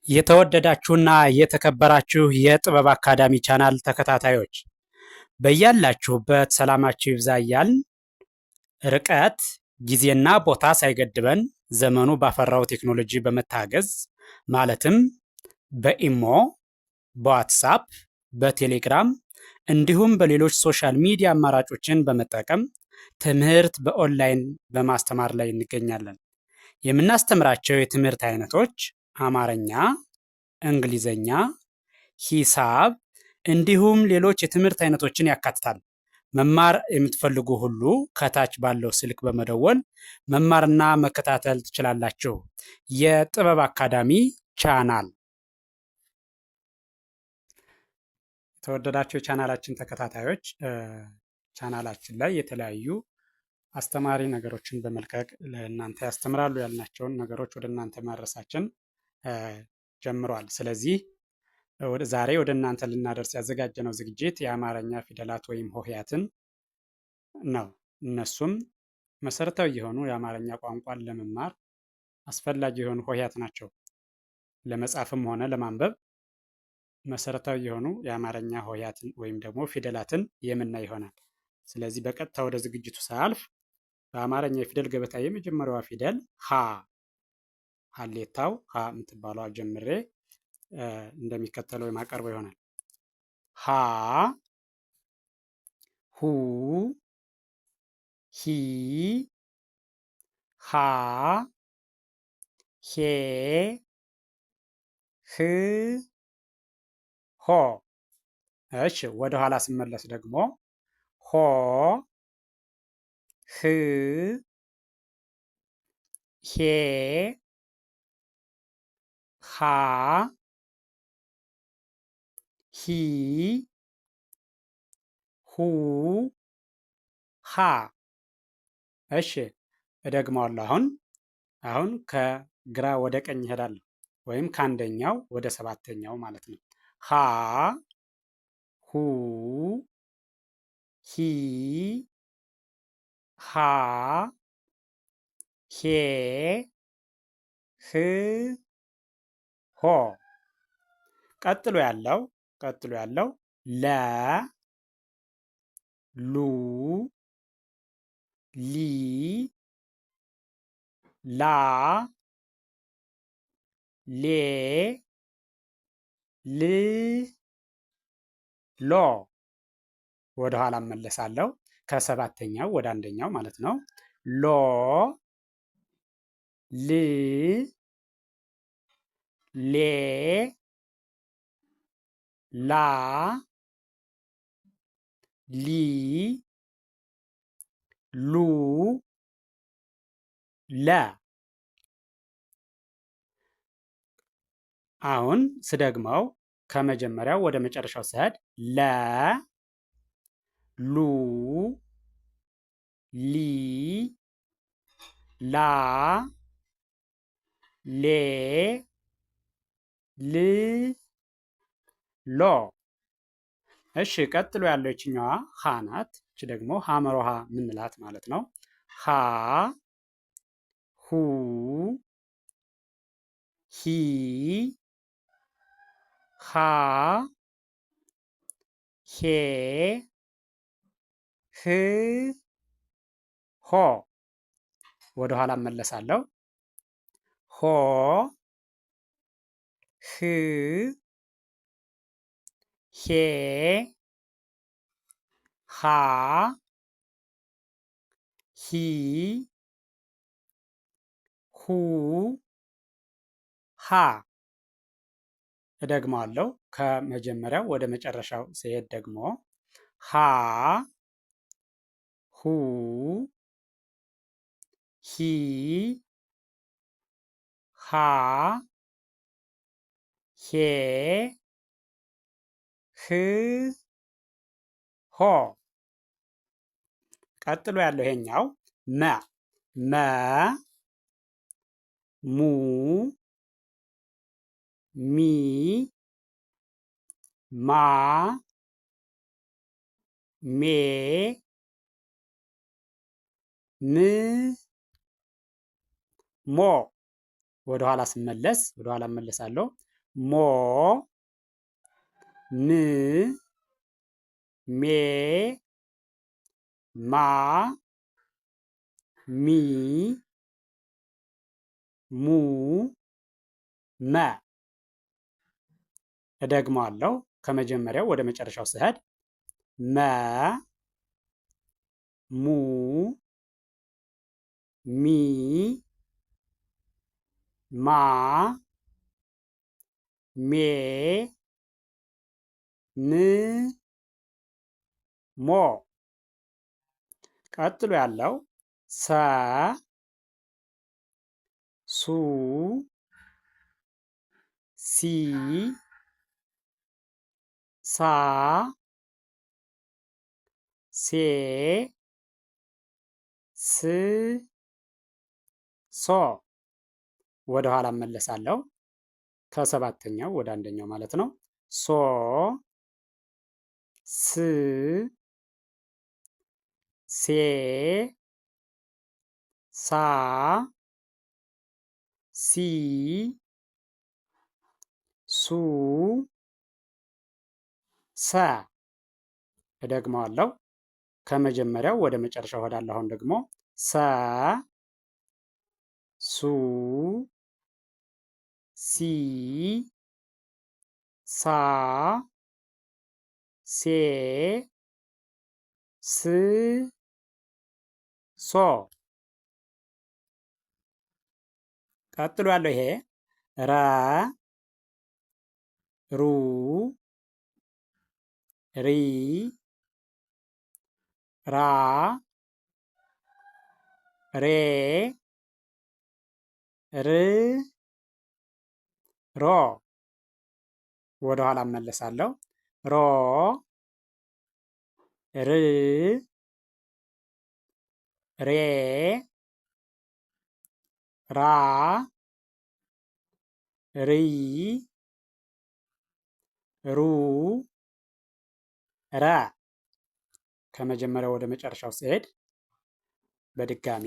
የተወደዳችሁና የተከበራችሁ የጥበብ አካዳሚ ቻናል ተከታታዮች በያላችሁበት ሰላማችሁ ይብዛ እያልን ርቀት ጊዜና ቦታ ሳይገድበን ዘመኑ ባፈራው ቴክኖሎጂ በመታገዝ ማለትም በኢሞ፣ በዋትሳፕ፣ በቴሌግራም እንዲሁም በሌሎች ሶሻል ሚዲያ አማራጮችን በመጠቀም ትምህርት በኦንላይን በማስተማር ላይ እንገኛለን። የምናስተምራቸው የትምህርት አይነቶች አማርኛ፣ እንግሊዘኛ፣ ሂሳብ እንዲሁም ሌሎች የትምህርት አይነቶችን ያካትታል። መማር የምትፈልጉ ሁሉ ከታች ባለው ስልክ በመደወል መማርና መከታተል ትችላላችሁ። የጥበብ አካዳሚ ቻናል። የተወደዳችሁ የቻናላችን ተከታታዮች ቻናላችን ላይ የተለያዩ አስተማሪ ነገሮችን በመልቀቅ ለእናንተ ያስተምራሉ ያልናቸውን ነገሮች ወደ እናንተ ማድረሳችን ጀምሯል። ስለዚህ ዛሬ ወደ እናንተ ልናደርስ ያዘጋጀነው ዝግጅት የአማርኛ ፊደላት ወይም ሆሄያትን ነው። እነሱም መሰረታዊ የሆኑ የአማርኛ ቋንቋን ለመማር አስፈላጊ የሆኑ ሆሄያት ናቸው። ለመጻፍም ሆነ ለማንበብ መሰረታዊ የሆኑ የአማርኛ ሆሄያትን ወይም ደግሞ ፊደላትን የምናይ ይሆናል። ስለዚህ በቀጥታ ወደ ዝግጅቱ ሳያልፍ በአማርኛ የፊደል ገበታ የመጀመሪያዋ ፊደል ሀ ሀሌታው ሀ የምትባለው ጀምሬ እንደሚከተለው የማቀርበው ይሆናል። ሀ ሁ ሂ ሃ ሄ ህ ሆ። እሺ ወደ ኋላ ስመለስ ደግሞ ሆ ህ ሄ ሃ ሂ ሁ ሃ። እሺ እደግመዋለሁ። አሁን ከግራ ወደ ቀኝ እሄዳለሁ፣ ወይም ከአንደኛው ወደ ሰባተኛው ማለት ነው። ሃ ሁ ሂ ሃ ሄ ህ ሆ። ቀጥሎ ያለው ለ ሉ ሊ ላ ሌ ል ሎ። ወደ ኋላ እመለሳለሁ፣ ከሰባተኛው ወደ አንደኛው ማለት ነው። ሎ ል ሌ ላ ሊ ሉ ለ። አሁን ስደግመው ከመጀመሪያው ወደ መጨረሻው ስሄድ ለ ሉ ሊ ላ ሌ ል ሎ። እሺ ቀጥሎ ያለው ይችኛዋ ሀ ናት። እቺ ደግሞ ሐመር ውሃ ምንላት ማለት ነው። ሀ ሁ ሂ ሃ ሄ ህ ሆ። ወደ ኋላ እመለሳለሁ። ሆ ህ ሄ ሃ ሂ ሁ ሃ። እደግመዋለሁ። ከመጀመሪያው ወደ መጨረሻው ሲሄድ ደግሞ ሃ ሁ ሂ ሃ ሄ ህ ሆ። ቀጥሎ ያለው ይሄኛው መ መ ሙ ሚ ማ ሜ ም ሞ። ወደኋላ እመለሳለሁ። ሞ ም ሜ ማ ሚ ሙ መ። እደግመዋለሁ ከመጀመሪያው ወደ መጨረሻው ስሄድ መ ሙ ሚ ማ ሜ ም ሞ። ቀጥሎ ያለው ሰ ሱ ሲ ሳ ሴ ስ ሶ። ወደ ኋላ እመለሳለሁ ከሰባተኛው ወደ አንደኛው ማለት ነው። ሶ ስ ሴ ሳ ሲ ሱ ሰ። እደግመዋለሁ ከመጀመሪያው ወደ መጨረሻው እሄዳለሁ። አሁን ደግሞ ሰ ሱ ሲ ሳ ሴ ስ ሶ። ቀጥሎ ያለው ይሄ ረ ሩ ሪ ራ ሬ ር ሮ። ወደ ኋላ እመለሳለሁ። ሮ ር ሬ ራ ሪ ሩ ረ። ከመጀመሪያው ወደ መጨረሻው ሲሄድ በድጋሜ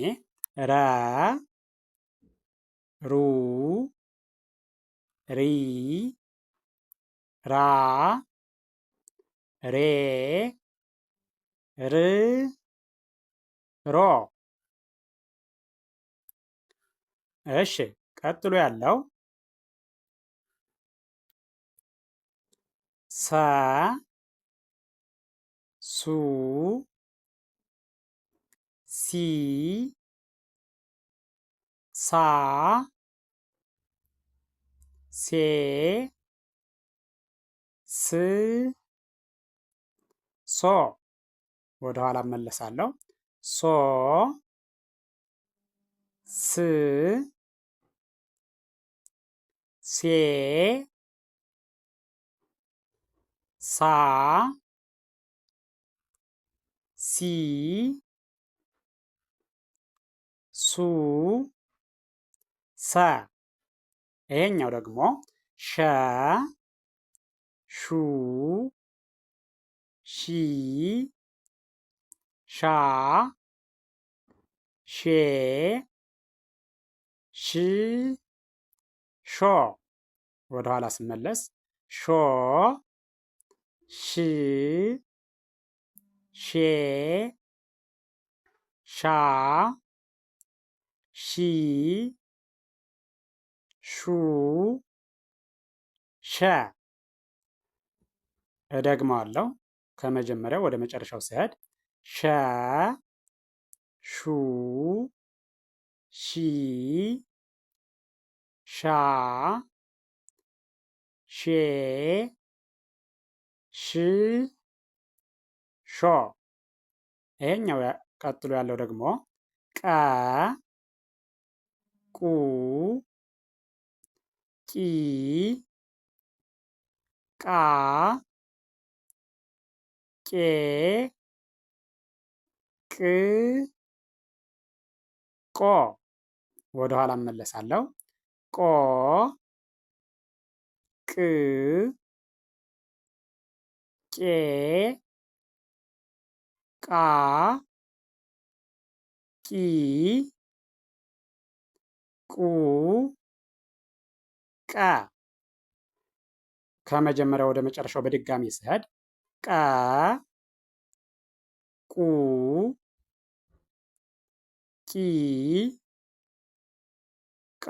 ረ ሩ ሪ ራ ሬ ር ሮ። እሺ ቀጥሎ ያለው ሰ ሱ ሲ ሳ ሴ ስ ሶ። ወደ ኋላ እመለሳለሁ። ሶ ስ ሴ ሳ ሲ ሱ ሰ። ይሄኛው ደግሞ ሸ ሹ ሺ ሻ ሼ ሽ ሾ። ወደ ኋላ ስመለስ ሾ ሽ ሼ ሻ ሺ ሹ ሸ። እደግመዋለሁ ከመጀመሪያው ወደ መጨረሻው ሲሄድ ሸ ሹ ሺ ሻ ሼ ሽ ሾ። ይሄኛው ቀጥሎ ያለው ደግሞ ቀ ቁ ቂ ቃ ቄ ቅ ቆ። ወደ ኋላ እመለሳለሁ። ቆ ቅ ቄ ቃ ቂ ቁ ቀ። ከመጀመሪያው ወደ መጨረሻው በድጋሚ ስሄድ ቀ ቁ ቂ ቃ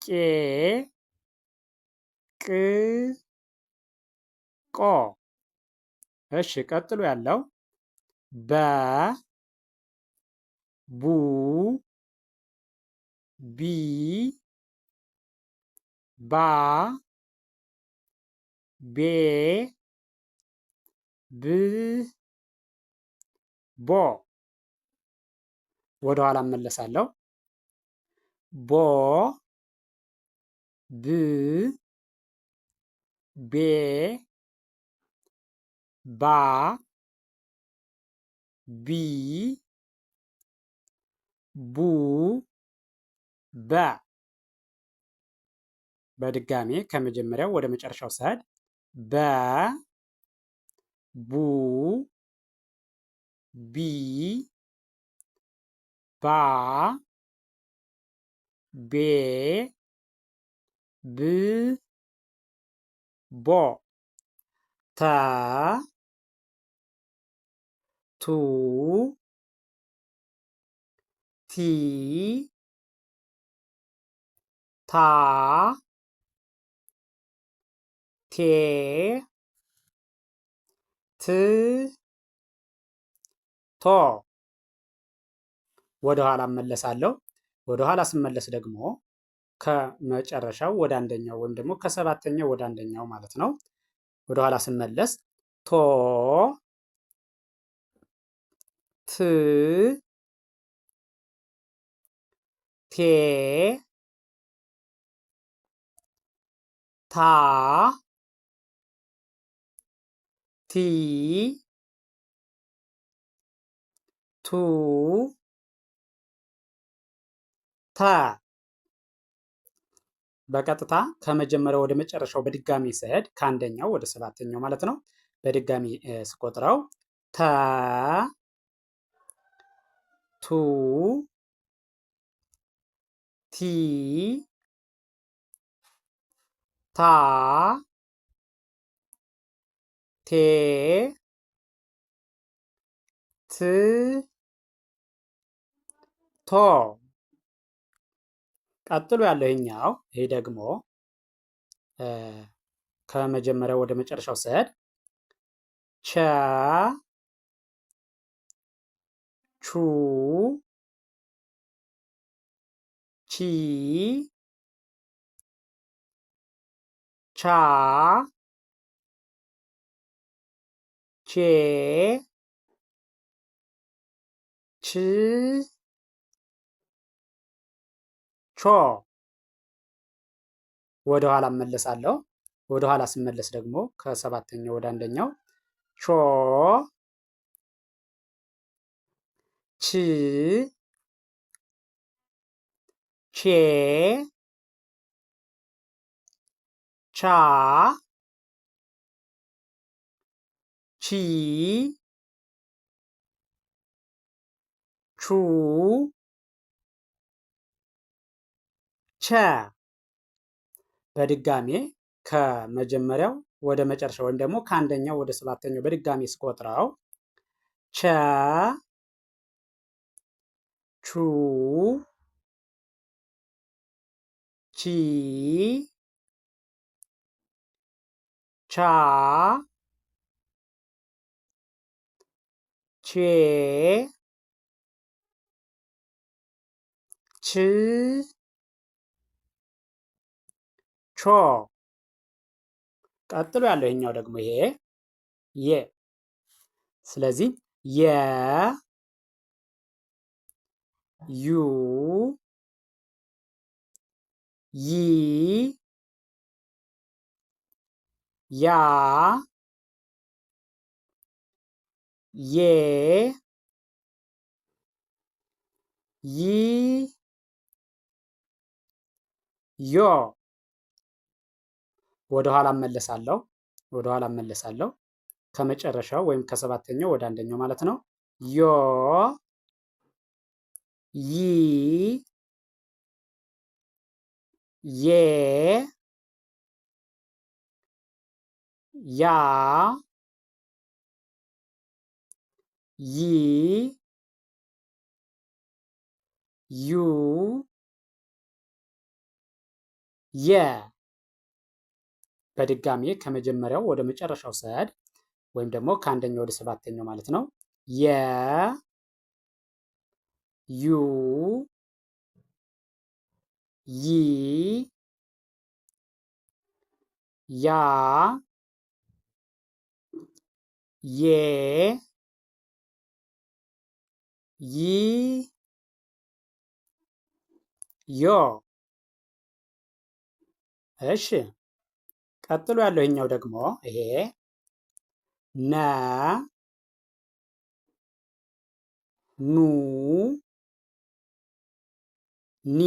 ቄ ቅ ቆ። እሺ ቀጥሎ ያለው በ ቡ ቢ ባ ቤ ብ ቦ። ወደ ኋላ እመለሳለሁ። ቦ ብ ቤ ባ ቢ ቡ በ። በድጋሜ ከመጀመሪያው ወደ መጨረሻው ስሄድ በ ቡ ቢ ባ ቤ ብ ቦ ተ ቱ ቲ ታ ቴ ት ቶ። ወደ ኋላ እመለሳለሁ። ወደ ኋላ ስመለስ ደግሞ ከመጨረሻው ወደ አንደኛው ወይም ደግሞ ከሰባተኛው ወደ አንደኛው ማለት ነው። ወደ ኋላ ስመለስ ቶ ት ቴ ታ ቲ ቱ ተ። በቀጥታ ከመጀመሪያው ወደ መጨረሻው በድጋሚ ስሄድ ከአንደኛው ወደ ሰባተኛው ማለት ነው። በድጋሚ ስቆጥረው ተ ቱ ቲ ታ ቴ ት ቶ። ቀጥሎ ያለው ይሄኛው ይሄ ደግሞ ከመጀመሪያው ወደ መጨረሻው ስሄድ ቸ ቹ ቺ ቻ ቼ ች ቾ። ወደ ኋላ እመለሳለሁ። ወደ ኋላ ስመለስ ደግሞ ከሰባተኛው ወደ አንደኛው ቾ ች ቼ ቻ ቺ ቹ ቸ። በድጋሜ ከመጀመሪያው ወደ መጨረሻው ወይም ደግሞ ከአንደኛው ወደ ሰባተኛው በድጋሜ ስቆጥረው ቸ ቹ ቺ ቻ ቼ ች ቾ። ቀጥሎ ያለው ይሄኛው ደግሞ ይሄ የ። ስለዚህ የ ዩ ይ ያ ዬ ይ ዮ። ወደ ኋላ እመለሳለሁ። ወደ ኋላ እመለሳለሁ ከመጨረሻው ወይም ከሰባተኛው ወደ አንደኛው ማለት ነው። ዮ ይ ዬ ያ ይ ዩ የ በድጋሜ ከመጀመሪያው ወደ መጨረሻው ስሄድ ወይም ደግሞ ከአንደኛው ወደ ሰባተኛው ማለት ነው። የ ዩ ይ ያ ዬ ይ ዮ። እሺ ቀጥሎ ያለው ይሄኛው ደግሞ ይሄ ነ ኑ ኒ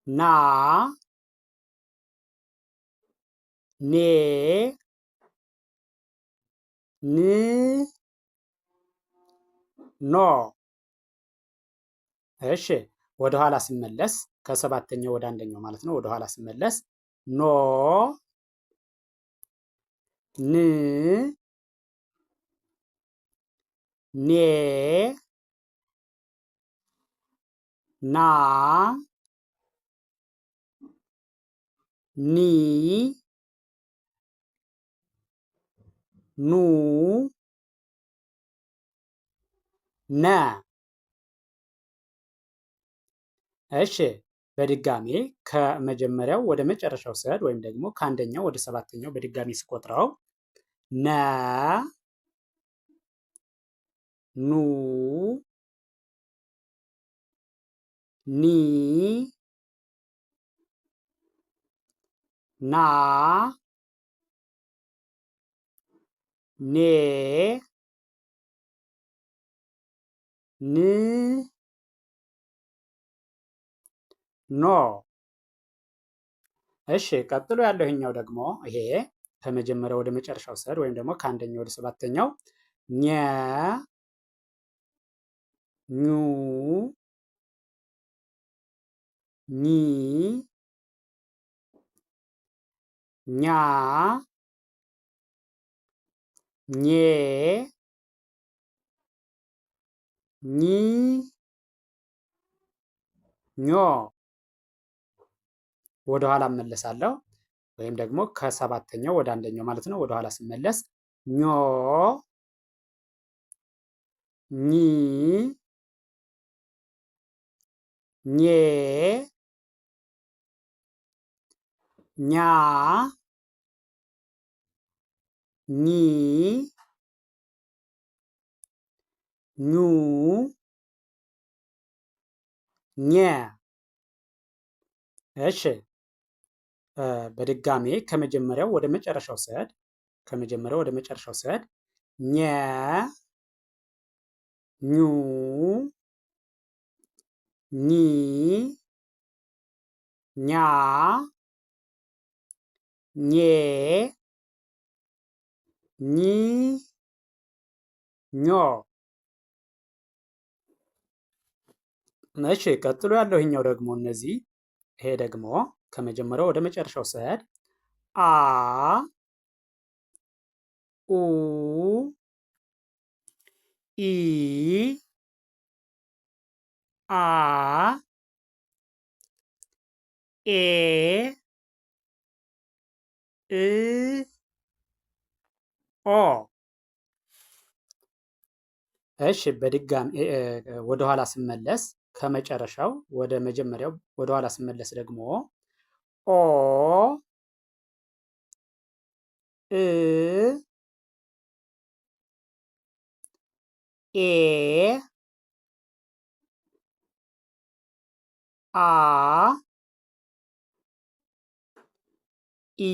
ና ኔ ን ኖ። እሺ ወደኋላ ስመለስ ከሰባተኛው ወደ አንደኛው ማለት ነው። ወደኋላ ስመለስ ኖ ን ኔ ና ኒ ኑ ነ። እሺ በድጋሜ ከመጀመሪያው ወደ መጨረሻው ስሄድ ወይም ደግሞ ከአንደኛው ወደ ሰባተኛው በድጋሜ ስቆጥረው ነ ኑ ኒ ና ኔ ን ኖ። እሺ ቀጥሎ ያለው ይሄኛው ደግሞ ይሄ ከመጀመሪያው ወደ መጨረሻው ስሄድ ወይም ደግሞ ከአንደኛው ወደ ሰባተኛው ኘ ኙ ኚ ኛ ኜ ኚ ኞ። ወደኋላ እመለሳለሁ ወይም ደግሞ ከሰባተኛው ወደ አንደኛው ማለት ነው። ወደኋላ ስመለስ ኞ ኚ ኜ ኛ ኚ ኙ ኘ። እሺ በድጋሜ ከመጀመሪያው ወደ መጨረሻው ስሄድ ኘ ኙ ኚ ኛ ኜ ኚ ኞ። እሺ ቀጥሎ ያለው ይሄኛው ደግሞ ይሄ ደግሞ ከመጀመሪያው ወደ መጨረሻው ስሄድ አ ኡ ኢ አ ኤ እ ኦ። እሺ በድጋሚ ወደኋላ ስመለስ ከመጨረሻው ወደ መጀመሪያው ወደኋላ ስመለስ ደግሞ ኦ እ ኤ አ ኢ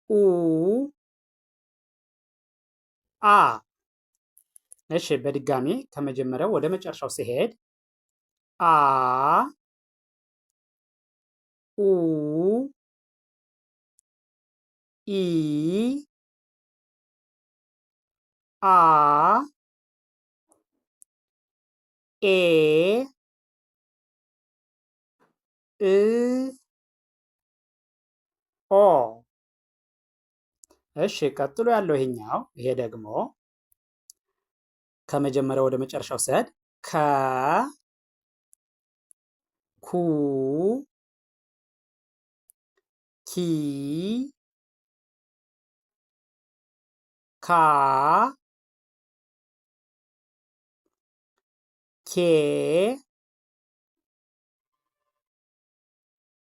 ኡ አ። እሺ በድጋሚ ከመጀመሪያው ወደ መጨረሻው ሲሄድ አ ኡ ኢ አ ኤ እ ኦ። እሺ ቀጥሎ ያለው ይሄኛው ይሄ ደግሞ ከመጀመሪያው ወደ መጨረሻው ስሄድ ከ ኩ ኪ ካ ኬ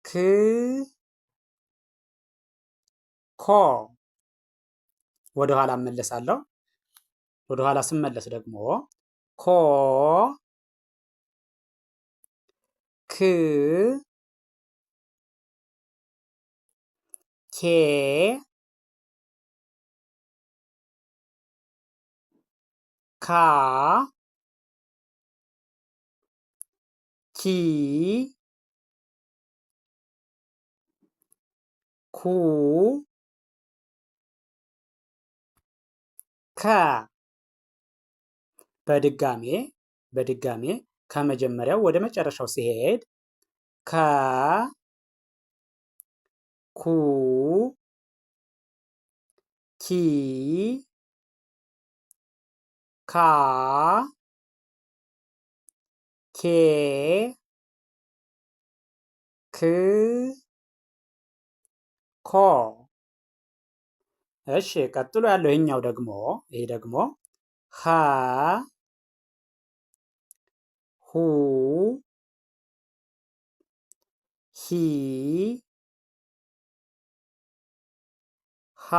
ክ ኮ። ወደኋላ እመለሳለሁ። ወደኋላ ስመለስ ደግሞ ኮ ክ ኬ ካ ኪ ኩ ከ። በድጋሜ ከመጀመሪያው ወደ መጨረሻው ሲሄድ ከ ኩ ኪ ካ ኬ ክ ኮ። እሺ ቀጥሎ ያለው ይሄኛው ደግሞ ይሄ ደግሞ ሀ ሁ ሂ ሃ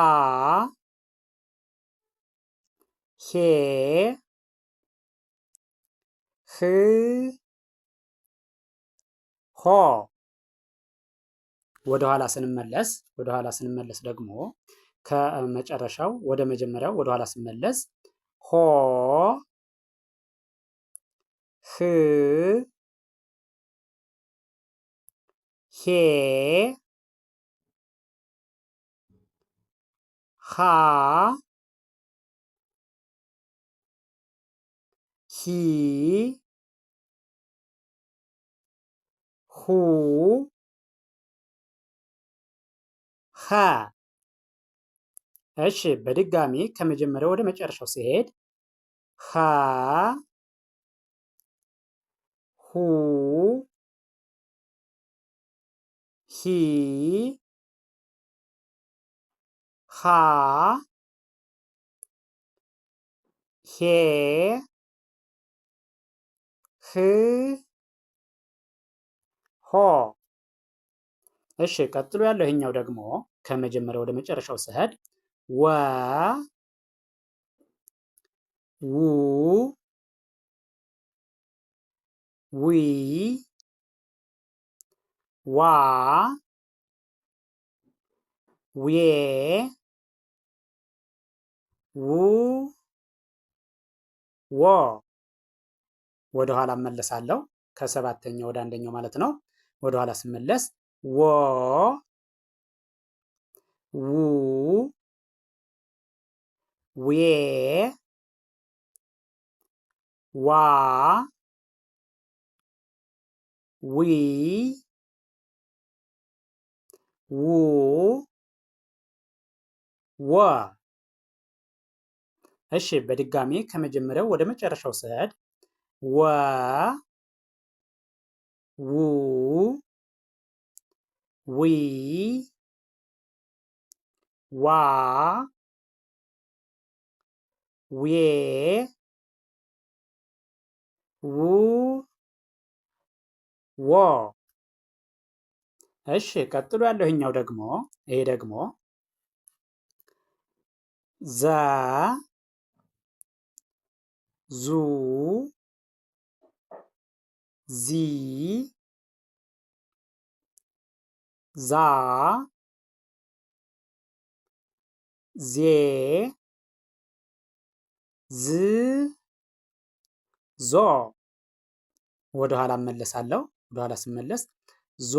ሄ ህ ሆ። ወደኋላ ስንመለስ ደግሞ ከመጨረሻው ወደ መጀመሪያው ወደኋላ ስንመለስ ሆ ህ ሄ ሃ ሂ ሁ ሃ። እሺ በድጋሚ ከመጀመሪያው ወደ መጨረሻው ሲሄድ ሃ ሁ ሂ ሃ ሄ ህ ሆ። እሺ ቀጥሎ ያለው ይሄኛው ደግሞ ከመጀመሪያው ወደ መጨረሻው ስሄድ ወ ው ዊ ዋ ዌ ው ወ። ወደኋላ እመለሳለሁ። ከሰባተኛው ወደ አንደኛው ማለት ነው። ወደኋላ ስመለስ ወ ው ዌ ዋ ዊ ው ወ። እሺ በድጋሚ ከመጀመሪያው ወደ መጨረሻው ስሄድ ወ ው ዊ ዋ ዌ ው ወ። እሺ ቀጥሎ ያለው ይሄኛው ደግሞ ይሄ ደግሞ ዘ ዙ ዚ ዛ ዜ ዝ ዞ። ወደኋላ እመለሳለሁ። ወደኋላ ስመለስ ዞ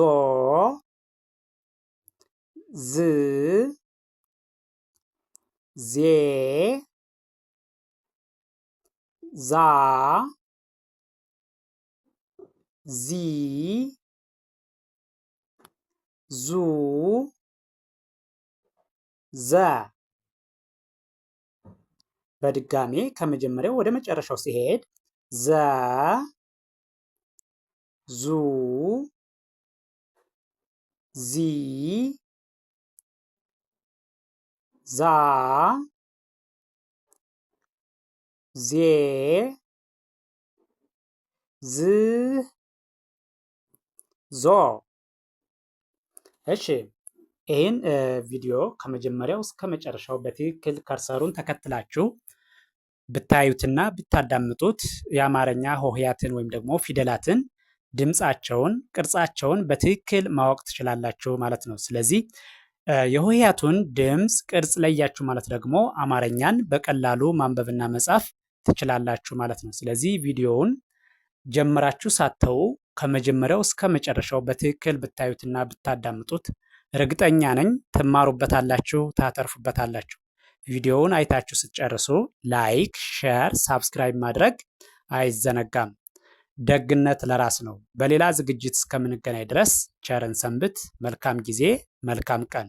ዝ ዜ ዛ ዚ ዙ ዘ። በድጋሜ ከመጀመሪያው ወደ መጨረሻው ሲሄድ ዘ ዙ ዚ ዛ ዜ ዝ ዞ። እሺ ይህን ቪዲዮ ከመጀመሪያው እስከ መጨረሻው በትክክል ከርሰሩን ተከትላችሁ ብታዩትና ብታዳምጡት የአማርኛ ሆሄያትን ወይም ደግሞ ፊደላትን ድምፃቸውን፣ ቅርጻቸውን በትክክል ማወቅ ትችላላችሁ ማለት ነው። ስለዚህ የሆሄያቱን ድምፅ ቅርጽ ለያችሁ ማለት ደግሞ አማርኛን በቀላሉ ማንበብና መጻፍ ትችላላችሁ ማለት ነው። ስለዚህ ቪዲዮውን ጀምራችሁ ሳተው ከመጀመሪያው እስከ መጨረሻው በትክክል ብታዩትና ብታዳምጡት እርግጠኛ ነኝ ትማሩበታላችሁ፣ ታተርፉበታላችሁ። ቪዲዮውን አይታችሁ ስትጨርሱ ላይክ፣ ሼር፣ ሳብስክራይብ ማድረግ አይዘነጋም። ደግነት ለራስ ነው። በሌላ ዝግጅት እስከምንገናኝ ድረስ ቸርን ሰንብት። መልካም ጊዜ፣ መልካም ቀን